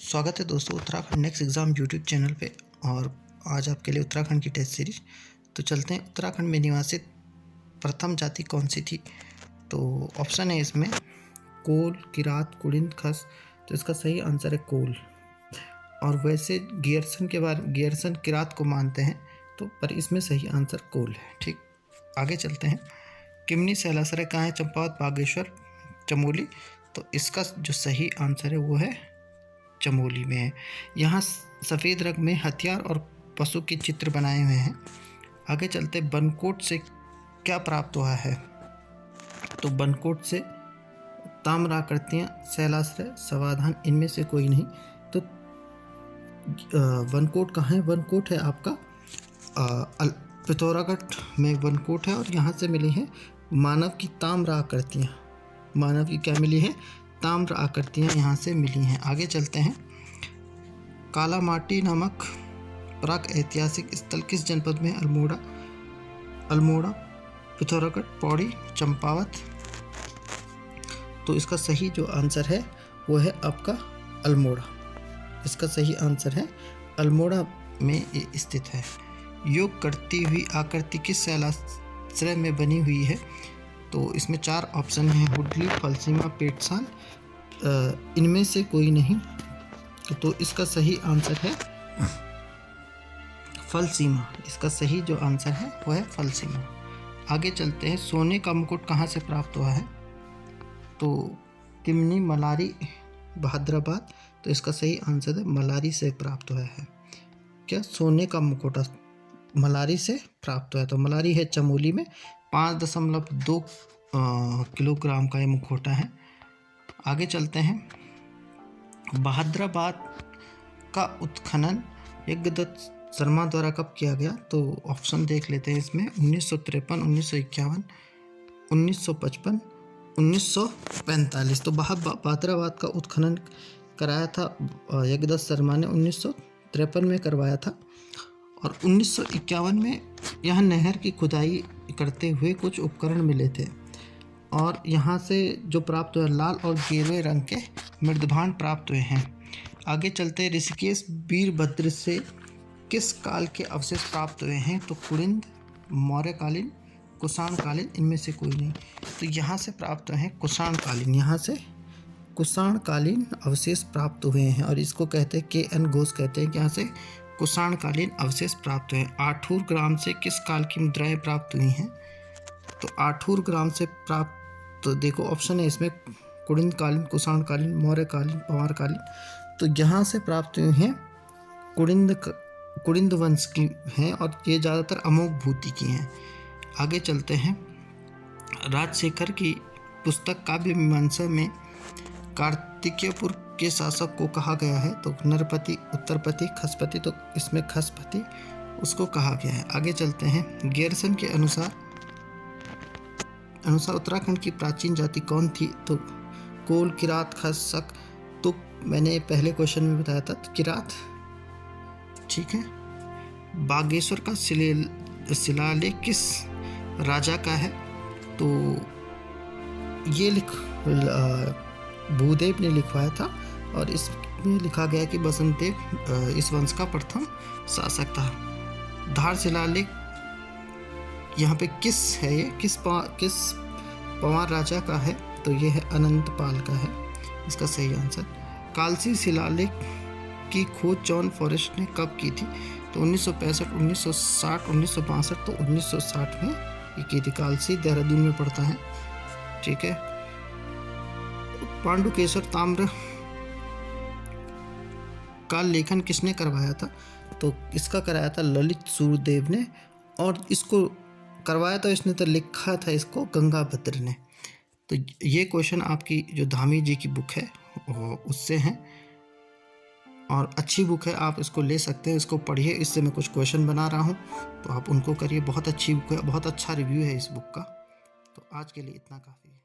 स्वागत है दोस्तों Uttarakhand next exam YouTube channel पे। और आज आपके लिए उत्तराखंड की टेस्ट सीरीज। तो चलते हैं, उत्तराखंड में निवासित प्रथम जाति कौन सी थी? तो ऑप्शन है इसमें कोल, किरात, कुलिंद, खस। तो इसका सही आंसर है कोल। और वैसे गियरसन किरात को मानते हैं, तो पर इसमें सही आंसर कोल है। ठीक, आगे चलते हैं। किमनी सैलासरे कहाँ है? चंपावत, बागेश्वर, चमोली। तो इसका जो सही आंसर है वो है चमोली में है। यहाँ सफ़ेद रंग में हथियार और पशु के चित्र बनाए हुए हैं। आगे चलते, बनकोट से क्या प्राप्त हुआ है? तो बनकोट से ताम्राकृतियाँ, शैलाश्रय, समाधान, इनमें से कोई नहीं। तो वनकोट कहाँ है? वनकोट है आपका पिथौरागढ़ में वनकोट है। और यहाँ से मिली है मानव की ताम्र आकृतियाँ। मानव की क्या मिली है? ताम्र आकृतियाँ यहाँ से मिली हैं। आगे चलते हैं। कालामाटी नामक प्राक ऐतिहासिक स्थल किस जनपद में? अल्मोड़ा, पिथौरागढ़, पौड़ी, चंपावत। तो इसका सही जो आंसर है वो है आपका अल्मोड़ा। इसका सही आंसर है अल्मोड़ा में ये स्थित है। योग करती हुई आकृति किस शैलाश्रय में बनी हुई है? तो इसमें 4 ऑप्शन हैं, हुडली, फलसीमा, पेटसान। इनमें से कोई नहीं। तो इसका सही आंसर है फलसीमा। इसका सही जो आंसर है वो है फलसीमा। आगे चलते हैं। सोने का मुकुट कहाँ से प्राप्त हुआ है? तो किमनी, मलारी, बहादुराबाद। तो इसका सही आंसर है मलारी से प्राप्त हुआ है। क्या सोने का मुकुट मलारी से प्राप्त हुआ है? तो मलारी है चमोली में। 5.2 किलोग्राम का ये मुखौटा है। आगे चलते हैं। बहादुराबाद का उत्खनन यज्ञदत्त शर्मा द्वारा कब किया गया? तो ऑप्शन देख लेते हैं इसमें। 1953, 1951, 1955, 1945। तो बहादुराबाद का उत्खनन कराया था यज्ञदत्त शर्मा ने, 1953 में करवाया था। और 1951 में यह नहर की खुदाई करते हुए कुछ उपकरण मिले थे। और यहाँ से जो प्राप्त हुए लाल और गेरुए रंग के मृदभांड प्राप्त हुए हैं। आगे चलते, ऋषिकेश वीरभद्र से किस काल के अवशेष प्राप्त हुए हैं? तो कुलिंद, मौर्यकालीन, कुषाणकालीन, इनमें से कोई नहीं। तो यहाँ से प्राप्त हुए हैं कुषाणकालीन। यहाँ से कुषाणकालीन अवशेष प्राप्त हुए हैं। और इसको कहते हैं KN घोष कहते हैं कि यहाँ से कुषाणकालीन अवशेष प्राप्त हुए हैं। आठूर ग्राम से किस काल की मुद्राएं प्राप्त हुई हैं? तो आठूर ग्राम से प्राप्त, तो देखो ऑप्शन है इसमें कुलिंदकालीन, कुषाणकालीन, मौर्यकालीन, पंवारकालीन। तो यहाँ से प्राप्त हुए हैं कुलिंद वंश की हैं। और ये ज़्यादातर अमोघ भूति की हैं। आगे चलते हैं। राजशेखर की पुस्तक काव्य मीमांसा में कार्तिकेयपुर के शासक को कहा गया है? तो नरपति, उत्तरपति, खसपति। तो इसमें खसपति उसको कहा गया है। आगे चलते हैं। गियरसन के अनुसार उत्तराखंड की प्राचीन जाति कौन थी? तो कोल, किरात, खस, शक। तो मैंने पहले क्वेश्चन में बताया था तो किरात। ठीक है। बागेश्वर का शिलालेख किस राजा का है? तो ये भूदेव ने लिखवाया था। और इसमें लिखा गया कि बसंत देव इस वंश का प्रथम शासक था। धार शिलालेख यहाँ पे किस है? ये किस पंवार राजा का है? तो ये है अनंतपाल का है। इसका सही आंसर। कालसी शिलालेख की खोज जॉन फॉरेस्ट ने कब की थी? तो 1965, 1960, 1962। तो 1960 में ये की थी। कालसी देहरादून में पड़ता है। ठीक है। पांडुकेश्वर ताम्र का लेखन किसने करवाया था? तो इसका कराया था ललित सूर्यदेव ने। और इसको करवाया था इसने, तो लिखा था इसको गंगाभद्र ने। तो ये क्वेश्चन आपकी जो धामी जी की बुक है उससे हैं। और अच्छी बुक है, आप इसको ले सकते हैं, इसको पढ़िए। इससे मैं कुछ क्वेश्चन बना रहा हूँ, तो आप उनको करिए। बहुत अच्छी बुक है, बहुत अच्छा रिव्यू है इस बुक का। तो आज के लिए इतना काफ़ी है।